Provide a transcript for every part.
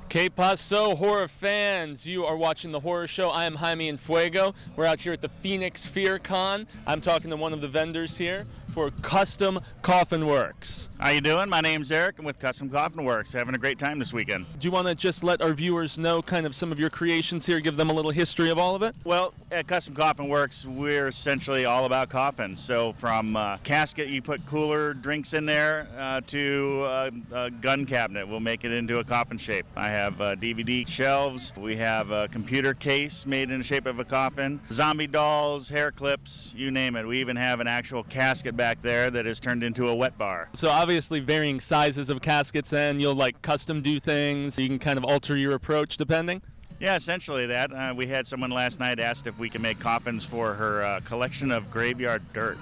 Que paso, horror fans? You are watching The Horror Show. I am Jaime and Fuego. We're out here at the Phoenix FearCON. I'm talking to one of the vendors here for Custom Coffin Works. How you doing? My name's Eric. I'm with Custom Coffin Works. Having a great time this weekend. Do you want to just let our viewers know kind of some of your creations here, give them a little history of all of it? Well, at Custom Coffin Works, we're essentially all about coffins. So from casket, you put cooler drinks in there, to a gun cabinet. We'll make it into a coffin shape. I have DVD shelves. We have a computer case made in the shape of a coffin. Zombie dolls, hair clips, you name it. We even have an actual casket back there that is turned into a wet bar. So obviously varying sizes of caskets, and you'll like custom do things. You can kind of alter your approach depending. Yeah, essentially that. We had someone last night asked if we can make coffins for her collection of graveyard dirt.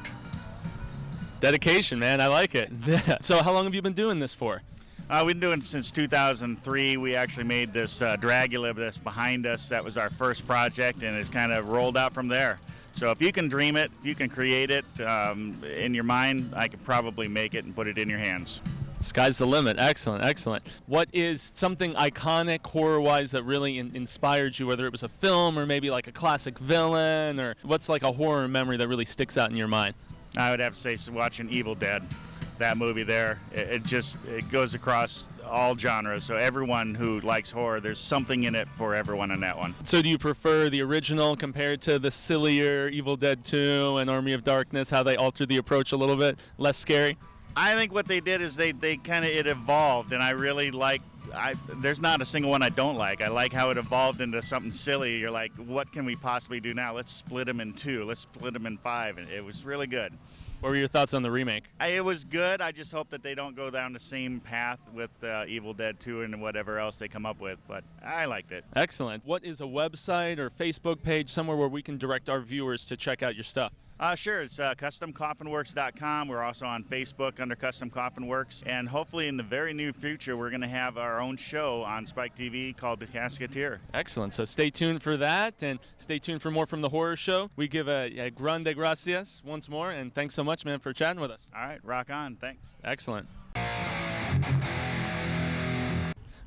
Dedication, man. I like it. Yeah. So how long have you been doing this for? We've been doing it since 2003. We actually made this Dragula that's behind us. That was our first project, and it's kind of rolled out from there. So if you can dream it, if you can create it in your mind, I could probably make it and put it in your hands. Sky's the limit. Excellent, excellent. What is something iconic horror-wise that really inspired you, whether it was a film or maybe like a classic villain, or what's like a horror memory that really sticks out in your mind? I would have to say watching Evil Dead. That movie there, it goes across all genres. So everyone who likes horror, there's something in it for everyone in that one. So do you prefer the original compared to the sillier Evil Dead 2 and Army of Darkness, how they altered the approach a little bit, less scary? I think what they did is they kind of, it evolved, and I really like, there's not a single one I don't like. I like how it evolved into something silly. You're like, what can we possibly do now? Let's split them in two. Let's split them in five. And it was really good. What were your thoughts on the remake? It was good. I just hope that they don't go down the same path with Evil Dead 2 and whatever else they come up with, but I liked it. Excellent. What is a website or Facebook page, somewhere where we can direct our viewers to check out your stuff? Sure, it's CustomCoffinWorks.com. We're also on Facebook under Custom Coffin Works, and hopefully in the very near future we're going to have our own show on Spike TV called The Casketeer. Excellent. So stay tuned for that, and stay tuned for more from The Horror Show. We give a grande gracias once more, and thanks so much, man, for chatting with us. All right, rock on. Thanks. Excellent.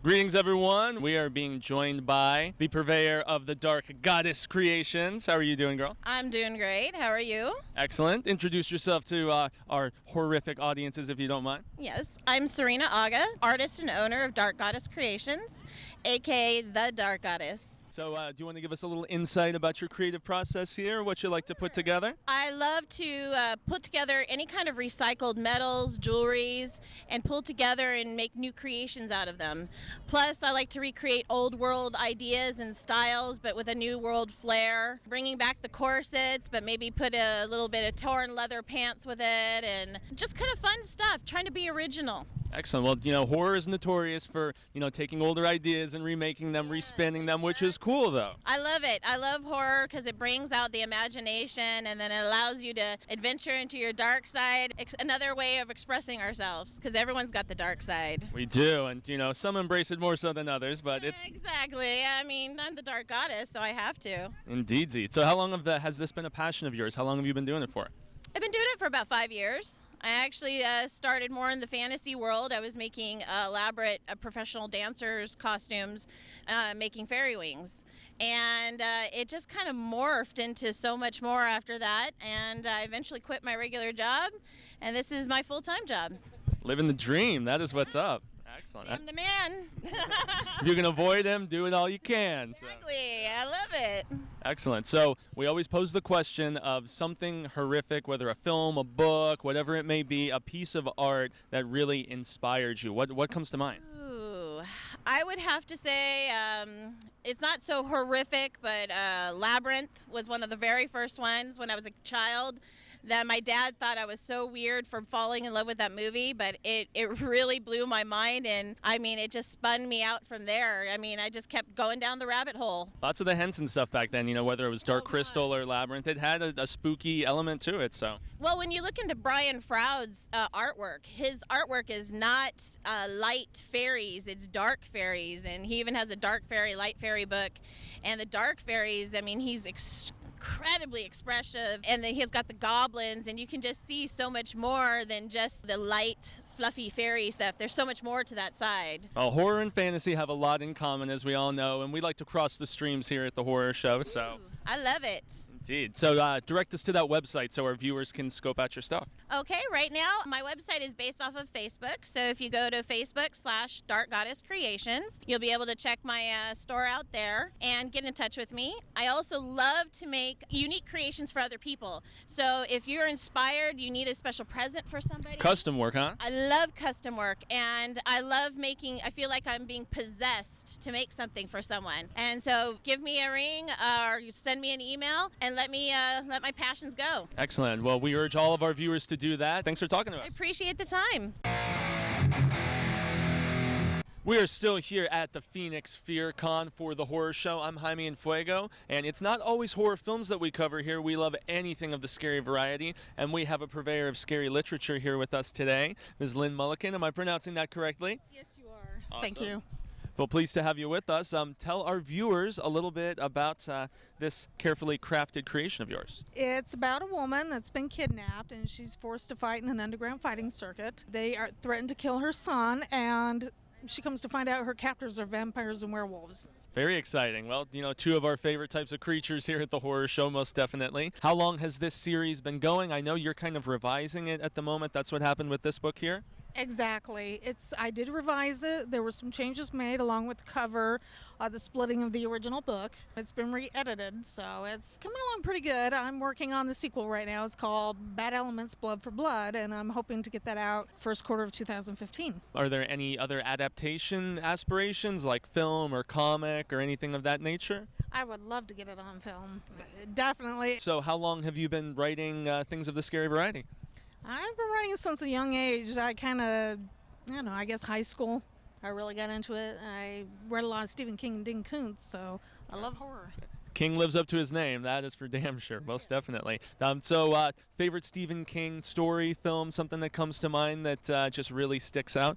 Greetings, everyone. We are being joined by the purveyor of the Dark Goddess Creations. How are you doing, girl? I'm doing great. How are you? Excellent. Introduce yourself to our horrific audiences, if you don't mind. Yes, I'm Serena Aga, artist and owner of Dark Goddess Creations, aka The Dark Goddess. So do you want to give us a little insight about your creative process here, what you like to put together? I love to put together any kind of recycled metals, jewelries, and pull together and make new creations out of them. Plus, I like to recreate old world ideas and styles, but with a new world flair. Bringing back the corsets, but maybe put a little bit of torn leather pants with it, and just kind of fun stuff, trying to be original. Excellent. Well, you know, horror is notorious for, taking older ideas and remaking them, respinning them, which is cool, though. I love it. I love horror because it brings out the imagination, and then it allows you to adventure into your dark side. Another way of expressing ourselves, because everyone's got the dark side. We do, and, some embrace it more so than others, but it's... Exactly. I mean, I'm the dark goddess, so I have to. Indeed. So how long has this been a passion of yours? How long have you been doing it for? I've been doing it for about 5 years. I actually started more in the fantasy world. I was making elaborate professional dancers' costumes, making fairy wings. And it just kind of morphed into so much more after that. And I eventually quit my regular job, and this is my full-time job. Living the dream. That is what's up. Excellent. I'm the man. If you can avoid him, do it all you can. Exactly. I love it. Excellent. So we always pose the question of something horrific, whether a film, a book, whatever it may be, a piece of art that really inspired you. What comes to mind? Ooh, I would have to say it's not so horrific, but Labyrinth was one of the very first ones when I was a child. That my dad thought I was so weird for falling in love with that movie, but it really blew my mind, and I mean, it just spun me out from there. I mean, I just kept going down the rabbit hole. Lots of the Henson stuff back then, whether it was Dark Crystal or Labyrinth, it had a spooky element to it, so. Well, when you look into Brian Froud's artwork, his artwork is not light fairies, it's dark fairies, and he even has a dark fairy, light fairy book, and the dark fairies, I mean, he's incredibly expressive, and then he's got the goblins, and you can just see so much more than just the light, fluffy fairy stuff. There's so much more to that side. Horror and fantasy have a lot in common, as we all know, and we like to cross the streams here at the Horror Show. So Ooh, I love it. Indeed. So direct us to that website so our viewers can scope out your stuff. Okay, right now my website is based off of Facebook. So if you go to Facebook/Dark Goddess Creations, you'll be able to check my store out there and get in touch with me. I also love to make unique creations for other people. So if you're inspired, you need a special present for somebody. Custom work, huh? I love custom work, and I love making, I feel like I'm being possessed to make something for someone. And so give me a ring or send me an email and let my passions go. Excellent. Well, we urge all of our viewers to do that. Thanks for talking to us. I appreciate the time. We are still here at the Phoenix FearCON for the Horror Show. I'm Jaime and Fuego, and it's not always horror films that we cover here. We love anything of the scary variety, and we have a purveyor of scary literature here with us today, Ms. Lynn Mulliken. Am I pronouncing that correctly? Yes, you are. Awesome. Thank you. Well, pleased to have you with us. Tell our viewers a little bit about this carefully crafted creation of yours. It's about a woman that's been kidnapped and she's forced to fight in an underground fighting circuit. They are threatened to kill her son, and she comes to find out her captors are vampires and werewolves. Very exciting. Well, you know, two of our favorite types of creatures here at the Horror Show, most definitely. How long has this series been going? I know you're kind of revising it at the moment. That's what happened with this book here? Exactly. I did revise it. There were some changes made along with the cover, the splitting of the original book. It's been re-edited, so it's coming along pretty good. I'm working on the sequel right now. It's called Bad Elements, Blood for Blood, and I'm hoping to get that out first quarter of 2015. Are there any other adaptation aspirations, like film or comic or anything of that nature? I would love to get it on film. Definitely. So how long have you been writing things of the scary variety? I've been writing since a young age. I kind of, I guess high school. I really got into it. I read a lot of Stephen King and Dean Koontz, so I love horror. King lives up to his name, that is for damn sure, most definitely. Favorite Stephen King story, film, something that comes to mind that just really sticks out?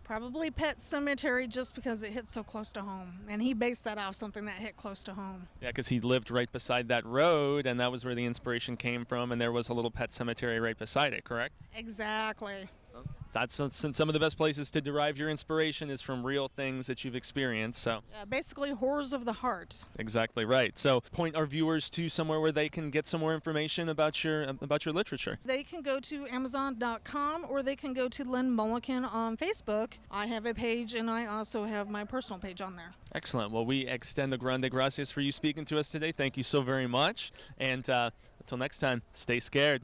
Probably Pet Sematary, just because it hit so close to home. And he based that off something that hit close to home. Yeah, because he lived right beside that road, and that was where the inspiration came from, and there was a little pet cemetery right beside it, correct? Exactly. That's some of the best places to derive your inspiration is from real things that you've experienced. So basically horrors of the heart. Exactly right. So point our viewers to somewhere where they can get some more information about your literature. They can go to Amazon.com or they can go to Lynn Mulliken on Facebook. I have a page and I also have my personal page on there. Excellent. Well, we extend the grande gracias for you speaking to us today. Thank you so very much. And until next time, stay scared.